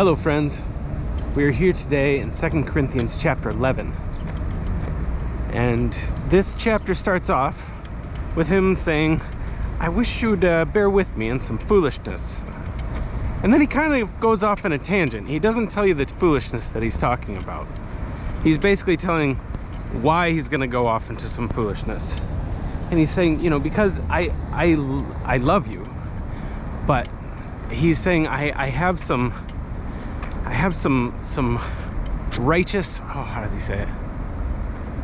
Hello friends, we are here today in 2 Corinthians chapter 11, and this chapter starts off with him saying, I wish you'd bear with me in some foolishness. And then he kind of goes off in a tangent. He doesn't tell you the foolishness that he's talking about. He's basically telling why he's going to go off into some foolishness. And he's saying, because I love you, but he's saying I have some righteous, how does he say it?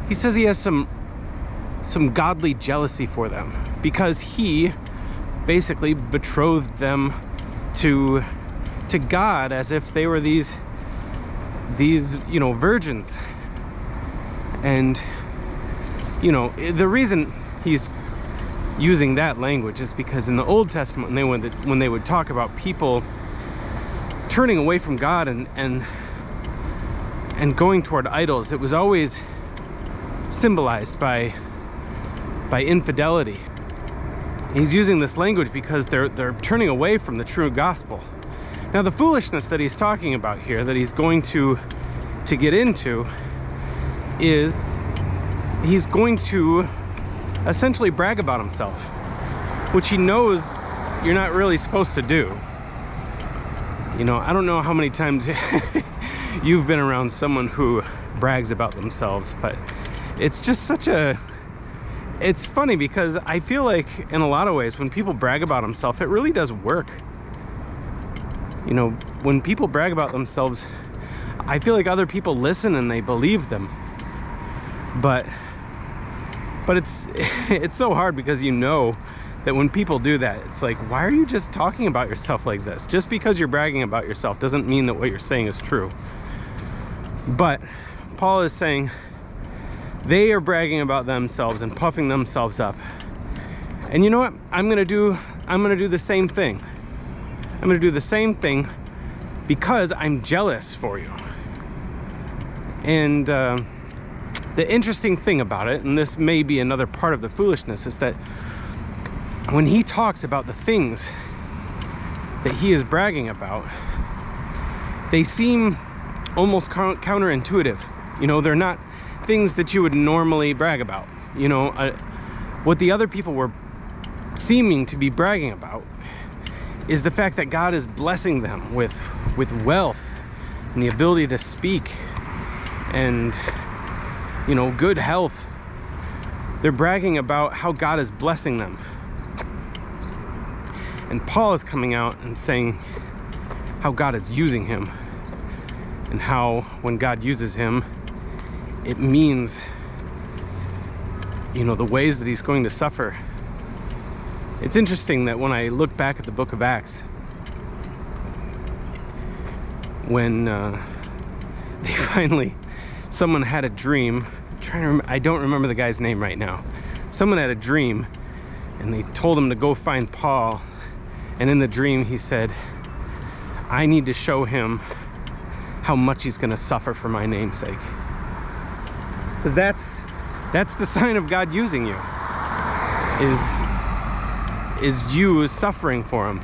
He says he has some godly jealousy for them because he basically betrothed them to God as if they were these virgins. And the reason he's using that language is because in the Old Testament, when they would talk about people turning away from God and going toward idols, it was always symbolized by infidelity. He's using this language because they're turning away from the true gospel. Now, the foolishness that he's talking about here, that he's going to get into, is he's going to essentially brag about himself, which he knows you're not really supposed to do. I don't know how many times you've been around someone who brags about themselves, but it's just it's funny because I feel like in a lot of ways when people brag about themselves, it really does work. When people brag about themselves, I feel like other people listen and they believe them. But it's so hard because that when people do that, it's like, why are you just talking about yourself like this? Just because you're bragging about yourself doesn't mean that what you're saying is true. But Paul is saying they are bragging about themselves and puffing themselves up. And you know what? I'm gonna do the same thing. I'm gonna do the same thing because I'm jealous for you. And the interesting thing about it, and this may be another part of the foolishness, is that when he talks about the things that he is bragging about, they seem almost counterintuitive. They're not things that you would normally brag about. What the other people were seeming to be bragging about is the fact that God is blessing them with wealth and the ability to speak and good health. They're bragging about how God is blessing them. And Paul is coming out and saying how God is using him, and how when God uses him, it means the ways that he's going to suffer. It's interesting that when I look back at the book of Acts, when someone had a dream. I don't remember the guy's name right now. Someone had a dream and they told him to go find Paul, and in the dream he said, I need to show him how much he's gonna suffer for my namesake. Because that's the sign of God using you, is you suffering for him.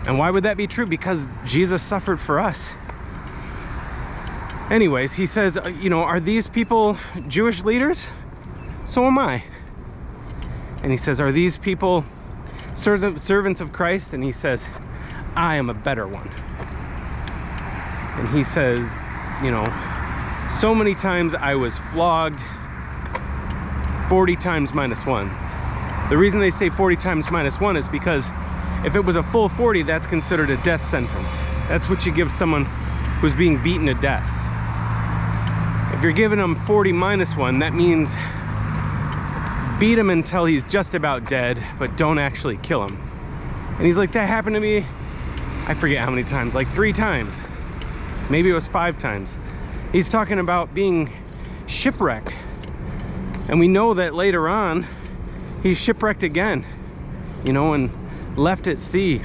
And why would that be true? Because Jesus suffered for us. Anyways, he says, are these people Jewish leaders? So am I. And he says, are these people servants of Christ? And he says, I am a better one. And he says, so many times I was flogged 40 times minus 1. The reason they say 40 times minus 1 is because if it was a full 40, that's considered a death sentence. That's what you give someone who's being beaten to death. If you're giving him 40 minus 1, that means beat him until he's just about dead, but don't actually kill him. And he's like, that happened to me, I forget how many times, like 3 times. Maybe it was 5 times. He's talking about being shipwrecked. And we know that later on, he's shipwrecked again, and left at sea.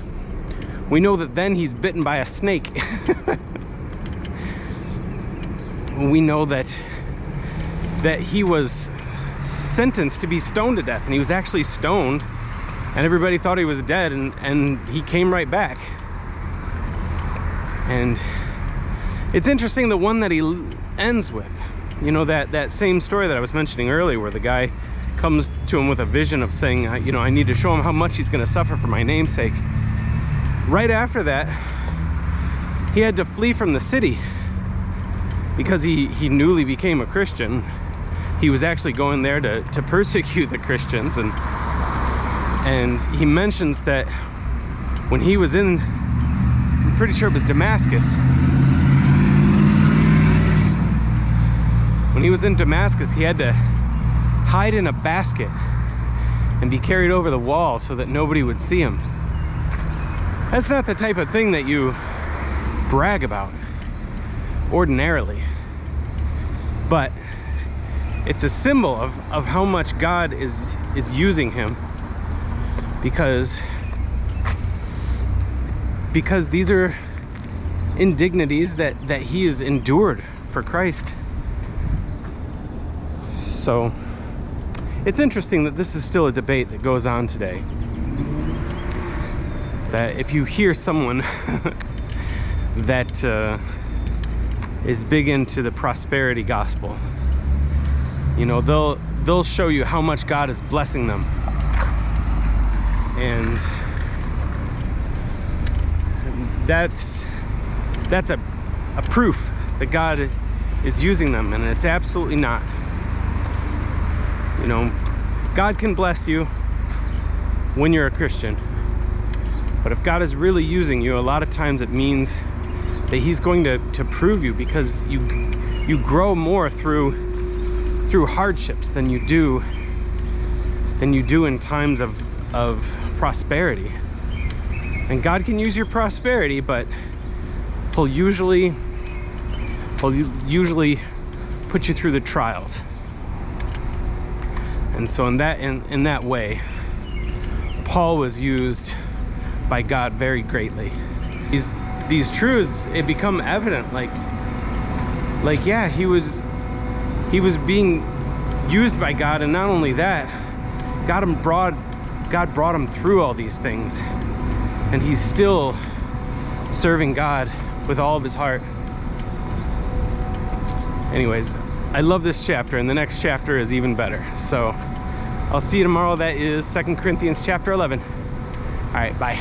We know that then he's bitten by a snake. We know that he was sentenced to be stoned to death, and he was actually stoned, and everybody thought he was dead, and he came right back. And it's interesting, the one that he ends with, you know, that same story that I was mentioning earlier, where the guy comes to him with a vision of saying, you know, I need to show him how much he's going to suffer for my name's sake. Right after that, he had to flee from the city because he newly became a Christian. He was actually going there to persecute the Christians, and he mentions that when he was in, I'm pretty sure it was Damascus. When he was in Damascus, he had to hide in a basket and be carried over the wall so that nobody would see him. That's not the type of thing that you brag about ordinarily, but it's a symbol of how much God is using him, because these are indignities that he has endured for Christ. So it's interesting that this is still a debate that goes on today, that if you hear someone that is big into the prosperity gospel, you know, they'll show you how much God is blessing them, and that's a proof that God is using them, and it's absolutely not. You know, God can bless you when you're a Christian, but if God is really using you, a lot of times it means that he's going to prove you, because you grow more through hardships than you do in times of prosperity. And God can use your prosperity, but he'll usually put you through the trials. And so in that way, Paul was used by God very greatly. These truths, it become evident, like yeah, he was being used by God, and not only that, God brought him through all these things, and he's still serving God with all of his heart. Anyways, I love this chapter, and the next chapter is even better. So I'll see you tomorrow. That is 2 Corinthians chapter 11. All right, bye.